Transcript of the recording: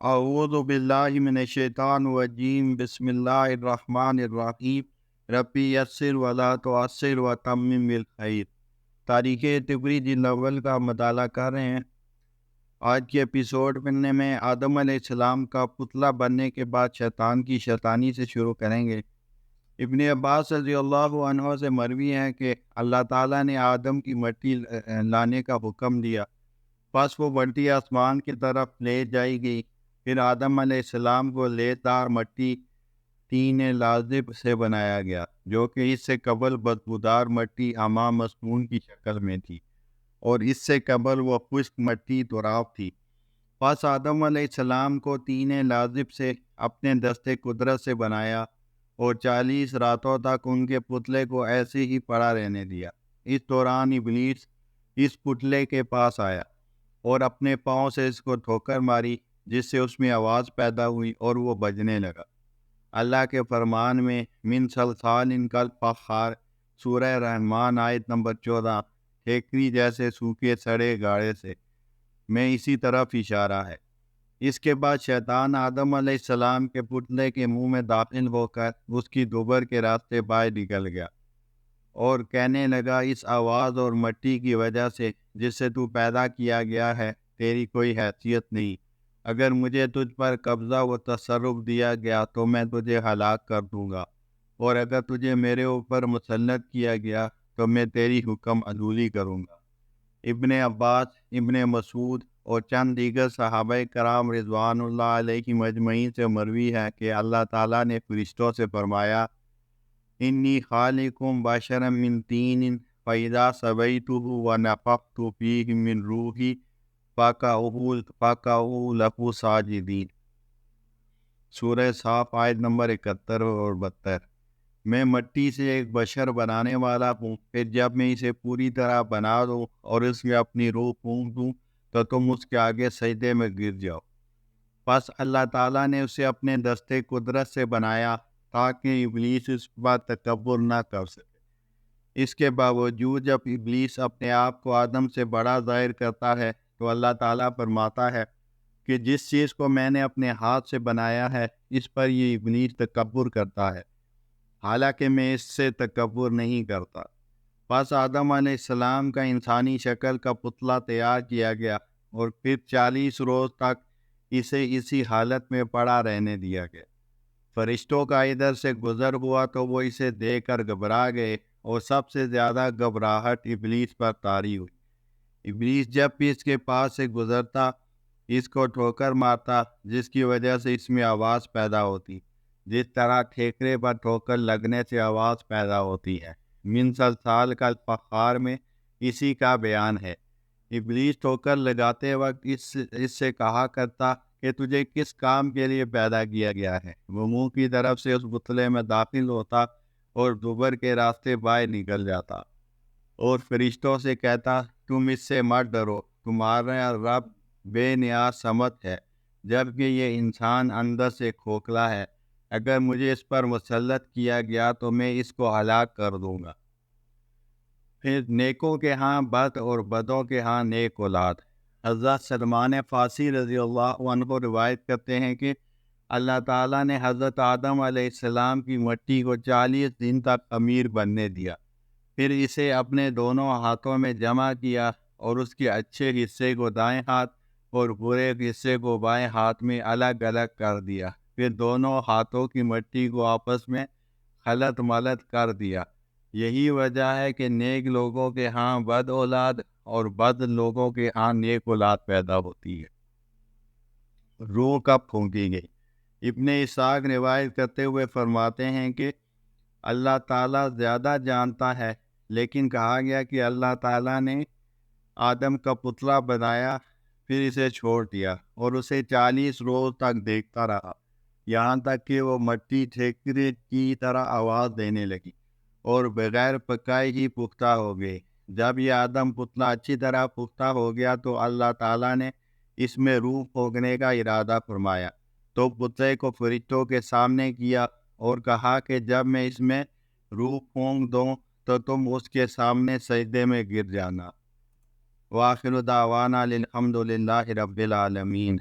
اعوذ باللہ من الشیطان الرجیم بسم اللہ الرحمن الرحیم ربی یسر ولا تعسر وتمم بالخیر۔ تاریخ تبری جلد اول کا مطالعہ کر رہے ہیں۔ آج کے ایپیسوڈ میں آدم علیہ السلام کا پتلا بننے کے بعد شیطان کی شیطانی سے شروع کریں گے۔ ابن عباس رضی اللہ عنہ سے مروی ہے کہ اللہ تعالیٰ نے آدم کی مٹی لانے کا حکم دیا، پس وہ مٹی آسمان کی طرف لے جائی گئی۔ پھر آدم علیہ السلام کو لیدار مٹی تین لازب سے بنایا گیا، جو کہ اس سے قبل بدبودار مٹی ہمہ مسنون کی شکل میں تھی، اور اس سے قبل وہ خشک مٹی تراب تھی۔ پس آدم علیہ السلام کو تین لازب سے اپنے دستے قدرت سے بنایا، اور 40 راتوں تک ان کے پتلے کو ایسے ہی پڑا رہنے دیا۔ اس دوران ابلیس اس پتلے کے پاس آیا اور اپنے پاؤں سے اس کو ٹھوکر ماری، جس سے اس میں آواز پیدا ہوئی اور وہ بجنے لگا۔ اللہ کے فرمان میں من صلصال کالفخار، سورہ رحمان آیت نمبر 14، ٹھیکری جیسے سوکھے سڑے گاڑے سے میں اسی طرف اشارہ ہے۔ اس کے بعد شیطان آدم علیہ السلام کے پتلے کے منہ میں داخل ہو کر اس کی دبر کے راستے باہر نکل گیا، اور کہنے لگا، اس آواز اور مٹی کی وجہ سے جس سے تو پیدا کیا گیا ہے تیری کوئی حیثیت نہیں۔ اگر مجھے تجھ پر قبضہ و تصرف دیا گیا تو میں تجھے ہلاک کر دوں گا، اور اگر تجھے میرے اوپر مسلط کیا گیا تو میں تیری حکم عدولی کروں گا۔ ابن عباس، ابن مسعود اور چند دیگر صحابہ کرام رضوان اللہ علیہ مجمعین سے مروی ہے کہ اللہ تعالیٰ نے فرشتوں سے فرمایا، انی خالق بشرا من طین فاذا سویتہ ونفخت فیہ من روحی فقعوا لہ ساجدین، سورہ صاف آیت نمبر 71 اور 72۔ میں مٹی سے ایک بشر بنانے والا ہوں، پھر جب میں اسے پوری طرح بنا دوں اور اس میں اپنی روح پھونک دوں تو تم اس کے آگے سجدے میں گر جاؤ۔ پس اللہ تعالیٰ نے اسے اپنے دستے قدرت سے بنایا تاکہ ابلیس اس پر تکبر نہ کر سکے۔ اس کے باوجود جب ابلیس اپنے آپ کو آدم سے بڑا ظاہر کرتا ہے تو اللہ تعالیٰ فرماتا ہے کہ جس چیز کو میں نے اپنے ہاتھ سے بنایا ہے اس پر یہ ابلیس تکبر کرتا ہے، حالانکہ میں اس سے تکبر نہیں کرتا۔ پس آدم علیہ السلام کا انسانی شکل کا پتلا تیار کیا گیا، اور پھر 40 روز تک اسے اسی حالت میں پڑا رہنے دیا گیا۔ فرشتوں کا ادھر سے گزر ہوا تو وہ اسے دیکھ کر گھبرا گئے، اور سب سے زیادہ گھبراہٹ ابلیس پر طاری ہوئی۔ ابلیس جب بھی اس کے پاس سے گزرتا اس کو ٹھوکر مارتا، جس کی وجہ سے اس میں آواز پیدا ہوتی، جس طرح ٹھیکرے پر ٹھوکر لگنے سے آواز پیدا ہوتی ہے۔ من صلصال کالفخار میں اسی کا بیان ہے۔ ابلیس ٹھوکر لگاتے وقت اس سے کہا کرتا کہ تجھے کس کام کے لیے پیدا کیا گیا ہے۔ وہ منہ کی طرف سے اس پتلے میں داخل ہوتا اور دبر کے راستے باہر نکل جاتا، اور فرشتوں سے کہتا، تم اس سے مت ڈرو، تمہارا رب بے نیاز سمت ہے، جبکہ یہ انسان اندر سے کھوکھلا ہے۔ اگر مجھے اس پر مسلط کیا گیا تو میں اس کو ہلاک کر دوں گا۔ پھر نیکوں کے ہاں بد اور بدوں کے ہاں نیک اولاد۔ حضرت سلمان فارسی رضی اللہ عنہ روایت کرتے ہیں کہ اللہ تعالیٰ نے حضرت آدم علیہ السلام کی مٹی کو 40 دن تک امیر بننے دیا، پھر اسے اپنے دونوں ہاتھوں میں جمع کیا، اور اس کے اچھے حصے کو دائیں ہاتھ اور برے حصے کو بائیں ہاتھ میں الگ الگ کر دیا، پھر دونوں ہاتھوں کی مٹی کو آپس میں خلط ملط کر دیا۔ یہی وجہ ہے کہ نیک لوگوں کے ہاں بد اولاد اور بد لوگوں کے ہاں نیک اولاد پیدا ہوتی ہے۔ روح کب پھونکی گئی؟ ابن اسحاق روایت کرتے ہوئے فرماتے ہیں کہ اللہ تعالیٰ زیادہ جانتا ہے، لیکن کہا گیا کہ اللہ تعالیٰ نے آدم کا پتلا بنایا، پھر اسے چھوڑ دیا اور اسے 40 روز تک دیکھتا رہا، یہاں تک کہ وہ مٹی ٹھیکرے کی طرح آواز دینے لگی اور بغیر پکائے ہی پختہ ہو گئے۔ جب یہ آدم پتلا اچھی طرح پختہ ہو گیا تو اللہ تعالیٰ نے اس میں روح پھونکنے کا ارادہ فرمایا، تو پتلے کو فرشتوں کے سامنے کیا اور کہا کہ جب میں اس میں روح پھونک دوں تو تم اس کے سامنے سجدے میں گر جانا۔ وآخر دعوانا الحمد للہ رب العالمین۔